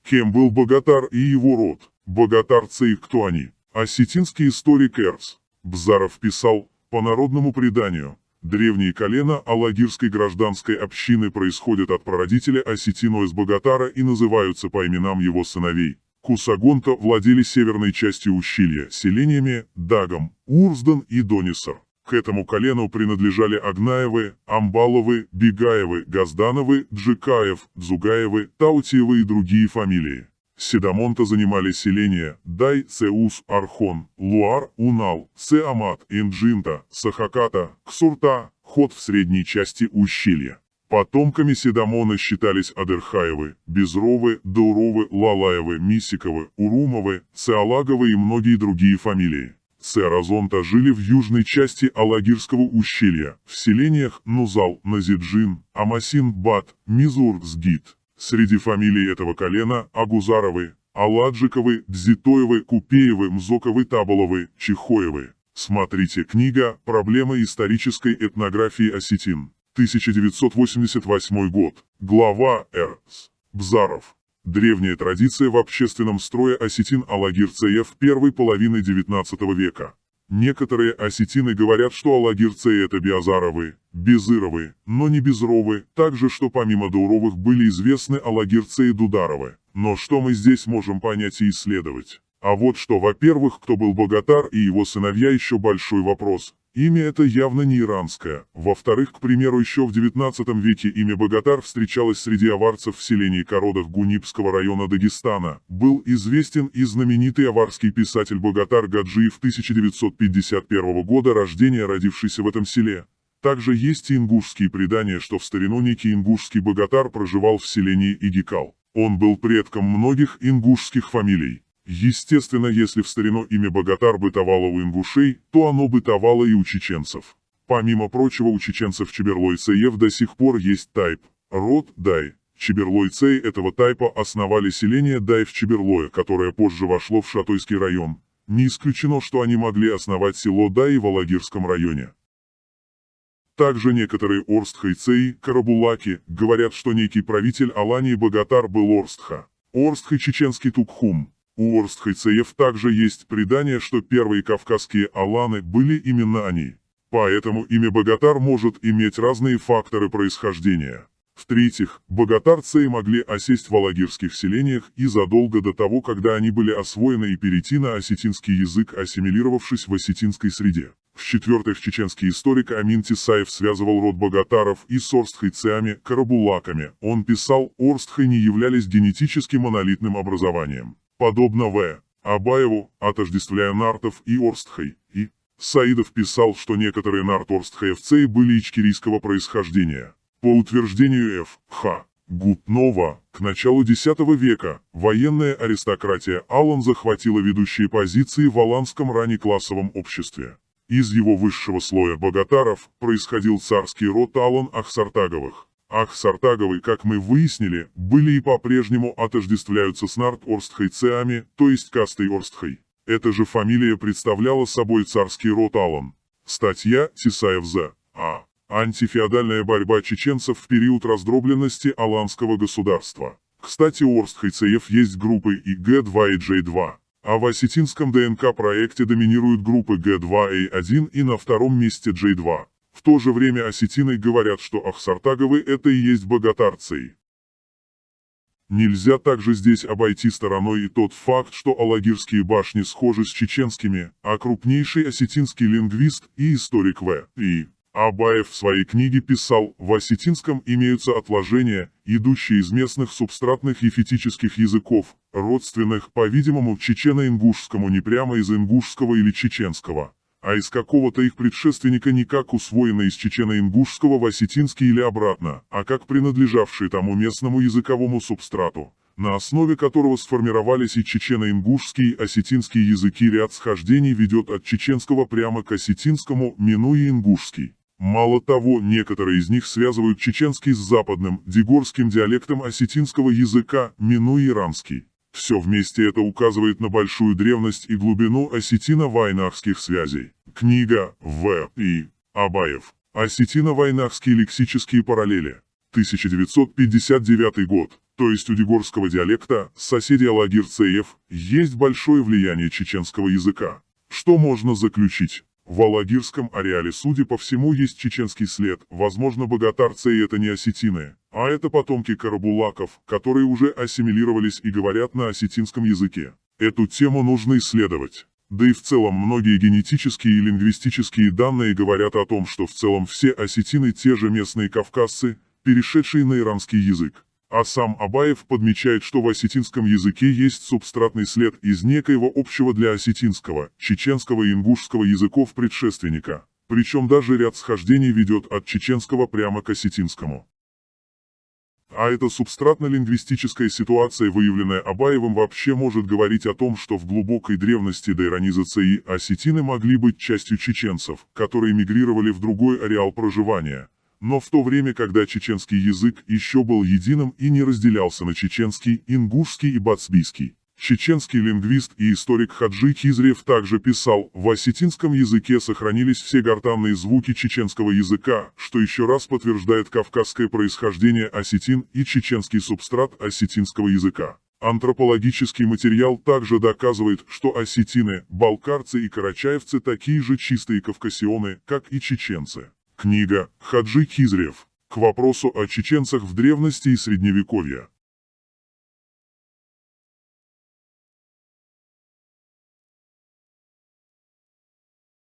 Кем был Богатар и его род? Богатарцы, кто они? Осетинский историк Эрс Бзаров писал, по народному преданию, древние колена алагирской гражданской общины происходят от прародителя Осетино из Богатара и называются по именам его сыновей. Кусагонта владели северной частью ущелья, селениями Дагом, Урздан и Донисар. К этому колену принадлежали Агнаевы, Амбаловы, Бегаевы, Газдановы, Джикаев, Дзугаевы, Таутиевы и другие фамилии. Седомонта занимали селения Дай, Сеус, Архон, Луар, Унал, Сеамат, Инджинта, Сахаката, Ксурта, ход в средней части ущелья. Потомками Седомона считались Адырхаевы, Безровы, Дауровы, Лалаевы, Мисиковы, Урумовы, Сеалаговы и многие другие фамилии. Сеаразонта жили в южной части Алагирского ущелья, в селениях Нузал, Назиджин, Амасин, Бат, Мизур, Сгит. Среди фамилий этого колена Агузаровы, Аладжиковы, Дзитоевы, Купеевы, Мзоковы, Таболовы, Чехоевы. Смотрите книга «Проблемы исторической этнографии осетин», 1988 год, глава Эрс Бзаров. Древняя традиция в общественном строе осетин-алагирцев первой половины XIX века. Некоторые осетины говорят, что алагирцы это Биазаровы, Безыровы, но не Безровы, также что помимо Дауровых были известны алагирцы и Дударовы. Но что мы здесь можем понять и исследовать? А вот что, во-первых, кто был Богатар и его сыновья, еще большой вопрос. Имя это явно не иранское. Во-вторых, к примеру, еще в XIX веке имя Богатар встречалось среди аварцев в селении Кородах Гунипского района Дагестана. Был известен и знаменитый аварский писатель Богатар Гаджиев 1951 года рождения, родившийся в этом селе. Также есть и ингушские предания, что в старину некий ингушский Богатар проживал в селении Игикал. Он был предком многих ингушских фамилий. Естественно, если в старину имя Богатар бытовало у ингушей, то оно бытовало и у чеченцев. Помимо прочего, у чеченцев Чеберлойцеев до сих пор есть тайп, род Дай. Чеберлойцей этого тайпа основали селение Дай в Чеберлое, которое позже вошло в Шатойский район. Не исключено, что они могли основать село Дай в Алагирском районе. Также некоторые орстхайцеи, карабулаки, говорят, что некий правитель Алании Богатар был Орстха. Орстхай чеченский Тукхум. У орстхайцеев также есть предание, что первые кавказские аланы были именно они. Поэтому имя Богатар может иметь разные факторы происхождения. В-третьих, богатарцы могли осесть в алагирских селениях и задолго до того, когда они были освоены и перейти на осетинский язык, ассимилировавшись в осетинской среде. В-четвертых, чеченский историк Амин Тесаев связывал род богатаров и с орстхайцами, карабулаками. Он писал, орстхай не являлись генетически монолитным образованием. Подобно В. Абаеву, отождествляя нартов и орстхай, и Саидов писал, что некоторые нарт-орстхаевцы были ичкерийского происхождения. По утверждению Ф. Х. Гутнова, к началу X века военная аристократия Алан захватила ведущие позиции в аланском раннеклассовом обществе. Из его высшего слоя богатаров происходил царский род Алан Ахсартаговых. Ахсартаговы, как мы выяснили, были и по-прежнему отождествляются с нарт-орстхайцами, то есть кастой Орстхай. Эта же фамилия представляла собой царский род Алан. Статья Тесаев З. А. Антифеодальная борьба чеченцев в период раздробленности аланского государства. Кстати, у орстхайцев есть группы и Г2 и J2. А в осетинском ДНК-проекте доминируют группы Г2A1 и на втором месте J2. В то же время осетины говорят, что Ахсартаговы это и есть богатарцы. Нельзя также здесь обойти стороной и тот факт, что алагирские башни схожи с чеченскими, а крупнейший осетинский лингвист и историк В. И. Абаев в своей книге писал, в осетинском имеются отложения, идущие из местных субстратных ефетических языков, родственных, по-видимому, чечено-ингушскому не прямо из ингушского или чеченского, а из какого-то их предшественника не как усвоенные из чечено-ингушского в осетинский или обратно, а как принадлежавшие тому местному языковому субстрату, на основе которого сформировались и чечено-ингушские и осетинские языки. Ряд схождений ведет от чеченского прямо к осетинскому, минуя ингушский. Мало того, некоторые из них связывают чеченский с западным, дигорским диалектом осетинского языка, минуя иранский. Все вместе это указывает на большую древность и глубину осетино-вайнахских связей. Книга В. И. Абаев. Осетино-вайнахские лексические параллели. 1959 год. То есть у дегорского диалекта, соседей алагирцеев, есть большое влияние чеченского языка. Что можно заключить? В алагирском ареале, судя по всему, есть чеченский след, возможно, богатарцы это не осетины, а это потомки карабулаков, которые уже ассимилировались и говорят на осетинском языке. Эту тему нужно исследовать. Да и в целом многие генетические и лингвистические данные говорят о том, что в целом все осетины те же местные кавказцы, перешедшие на иранский язык. А сам Абаев подмечает, что в осетинском языке есть субстратный след из некоего общего для осетинского, чеченского и ингушского языков предшественника. Причем даже ряд схождений ведет от чеченского прямо к осетинскому. А эта субстратно-лингвистическая ситуация, выявленная Абаевым, вообще может говорить о том, что в глубокой древности до иранизации осетины могли быть частью чеченцев, которые мигрировали в другой ареал проживания. Но в то время, когда чеченский язык еще был единым и не разделялся на чеченский, ингушский и бацбийский. Чеченский лингвист и историк Хаджи Хизрев также писал, в осетинском языке сохранились все гортанные звуки чеченского языка, что еще раз подтверждает кавказское происхождение осетин и чеченский субстрат осетинского языка. Антропологический материал также доказывает, что осетины, балкарцы и карачаевцы такие же чистые кавказионы, как и чеченцы. Книга Хаджи Хизрев. К вопросу о чеченцах в древности и средневековье.